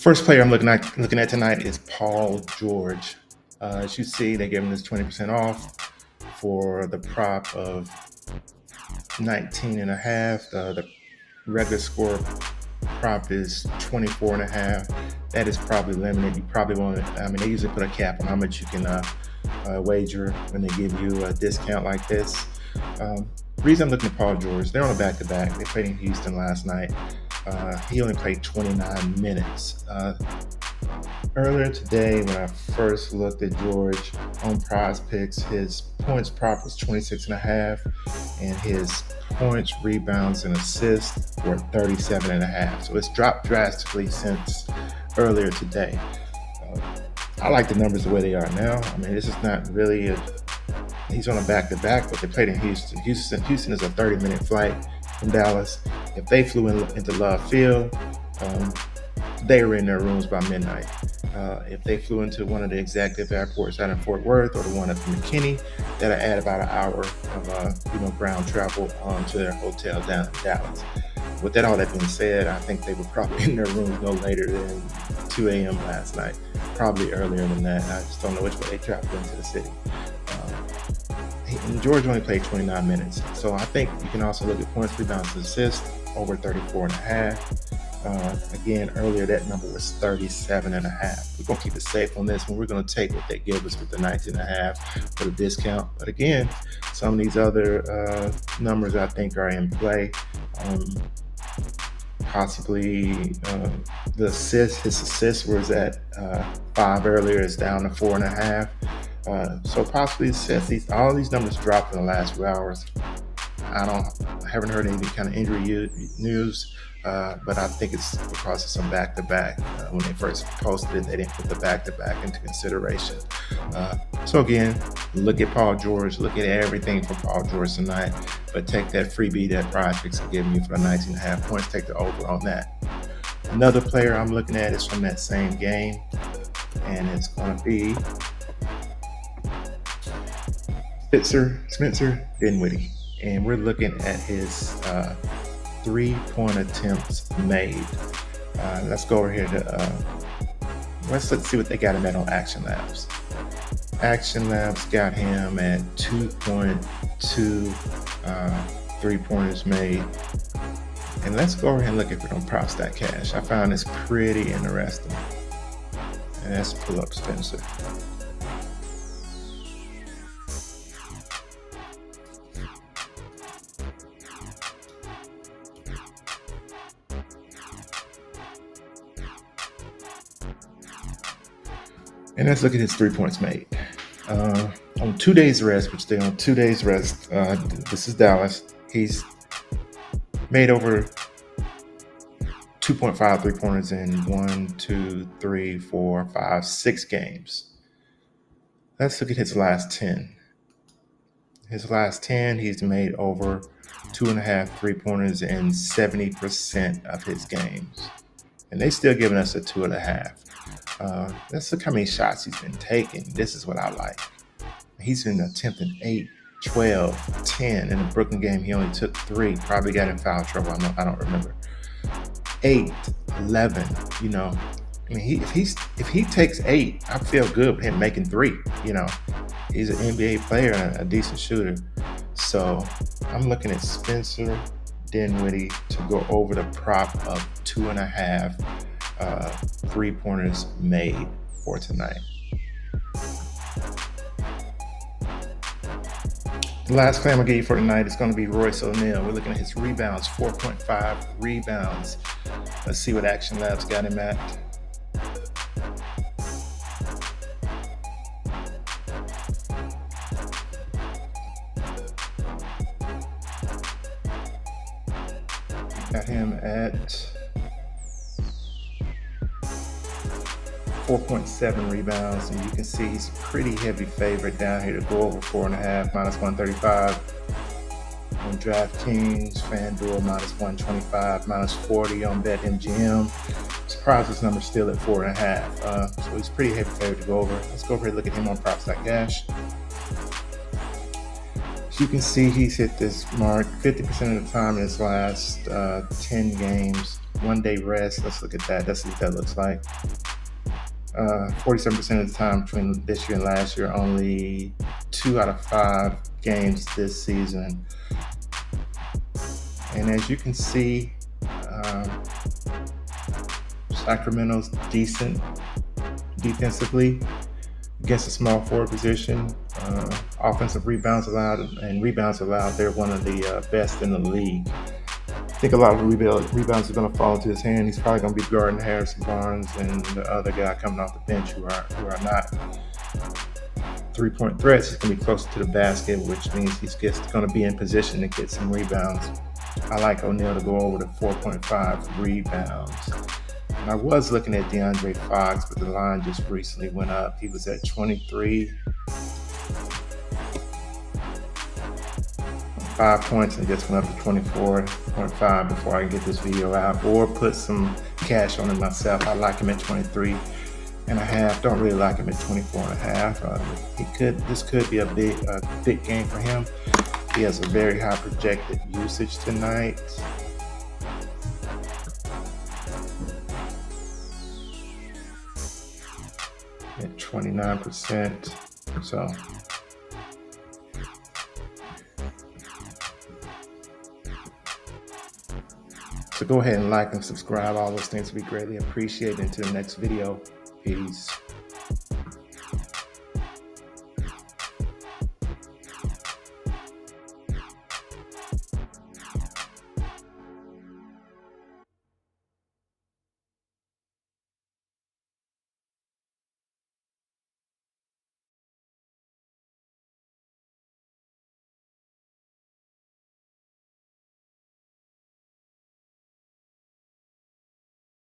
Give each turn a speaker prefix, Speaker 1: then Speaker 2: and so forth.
Speaker 1: First player I'm looking at tonight is Paul George. As you see, they gave him this 20% off for the prop of 19.5. The regular score prop is 24.5. That is probably limited. You probably want to, they usually put a cap on how much you can wager when they give you a discount like this. Reason I'm looking at Paul George, they're on a back-to-back. They played in Houston last night. He only played 29 minutes. Earlier today, when I first looked at George on Prizepicks, his points prop was 26.5, and his points, rebounds, and assists were 37.5. So it's dropped drastically since earlier today. I like the numbers the way they are now. This is not really he's on a back-to-back, but they played in Houston. Houston is a 30-minute flight from Dallas. If they flew into Love Field, they were in their rooms by midnight. If they flew into one of the executive airports out in Fort Worth or the one up in McKinney, that'll add about an hour of ground travel to their hotel down in Dallas. With all that being said, I think they were probably in their rooms no later than 2 a.m. last night, probably earlier than that. I just don't know which way they traveled into the city. And George only played 29 minutes. So I think you can also look at points, rebounds, and assists over 34.5. Again, earlier that number was 37.5. We're going to keep it safe on this one. We're going to take what they give us with the 19.5 for the discount. But again, some of these other numbers I think are in play. Possibly the assist. His assist was at 5 earlier. It's down to 4.5. So possibly assists. All these numbers dropped in the last few hours. I haven't heard any kind of injury news, but I think it's because of some back-to-back. When they first posted it, they didn't put the back-to-back into consideration. So again, look at Paul George. Look at everything from Paul George tonight, but take that freebie that Prizepicks are giving you for the 19.5 points. Take the over on that. Another player I'm looking at is from that same game, and it's going to be Spencer Dinwiddie. And we're looking at his 3-point attempts made. Let's go over here to let's see what they got him at on Action Labs. Action Labs got him at 2.2 3-pointers made. And let's go over here and look at it on props.cash. I found this pretty interesting. And let's pull up Spencer. And let's look at his 3 points made. On 2 days rest, which they're on 2 days rest, this is Dallas. He's made over 2.5 3-pointers in 6 games. Let's look at his last 10. His last 10, he's made over 2.5 3-pointers in 70% of his games. And they still giving us a 2.5. Let's look how many shots he's been taking. This is what I like. He's been attempting 8, 12, 10. In the Brooklyn game, he only took 3. Probably got in foul trouble. I don't remember. 8, 11. If he takes 8, I feel good with him making 3. He's an NBA player and a decent shooter. So I'm looking at Spencer Dinwiddie to go over the prop of 2.5 3-pointers made for tonight. The last claim I'll give you for tonight is going to be Royce O'Neal. We're looking at his rebounds, 4.5 rebounds. Let's see what Action Labs got him at. Got him at 4.7 rebounds, and you can see he's a pretty heavy favorite down here to go over 4.5, minus 135. On DraftKings, FanDuel, minus 125, minus 40 on BetMGM. Surprised this number's still at 4.5. So he's a pretty heavy favorite to go over. Let's go over and look at him on props.cash. As you can see, he's hit this mark 50% of the time in his last 10 games. 1-day rest. Let's look at that. That's what that looks like. 47% of the time between this year and last year, only 2 out of 5 games this season. And as you can see, Sacramento's decent defensively against a small forward position. Offensive rebounds allowed and rebounds allowed, they're one of the best in the league. I think a lot of rebounds are going to fall into his hand. He's probably going to be guarding Harrison Barnes and the other guy coming off the bench who are not three-point threats. He's going to be closer to the basket, which means he's going to be in position to get some rebounds. I like O'Neal to go over to 4.5 rebounds. And I was looking at DeAndre Fox, but the line just recently went up. He was at 23. 5 points and just went up to 24.5 before I get this video out, or put some cash on it myself. I like him at 23.5. Don't really like him at 24.5. This could be a big game for him. He has a very high projected usage tonight. At 29%. So go ahead and like and subscribe. All those things we greatly appreciate. Until the next video, peace.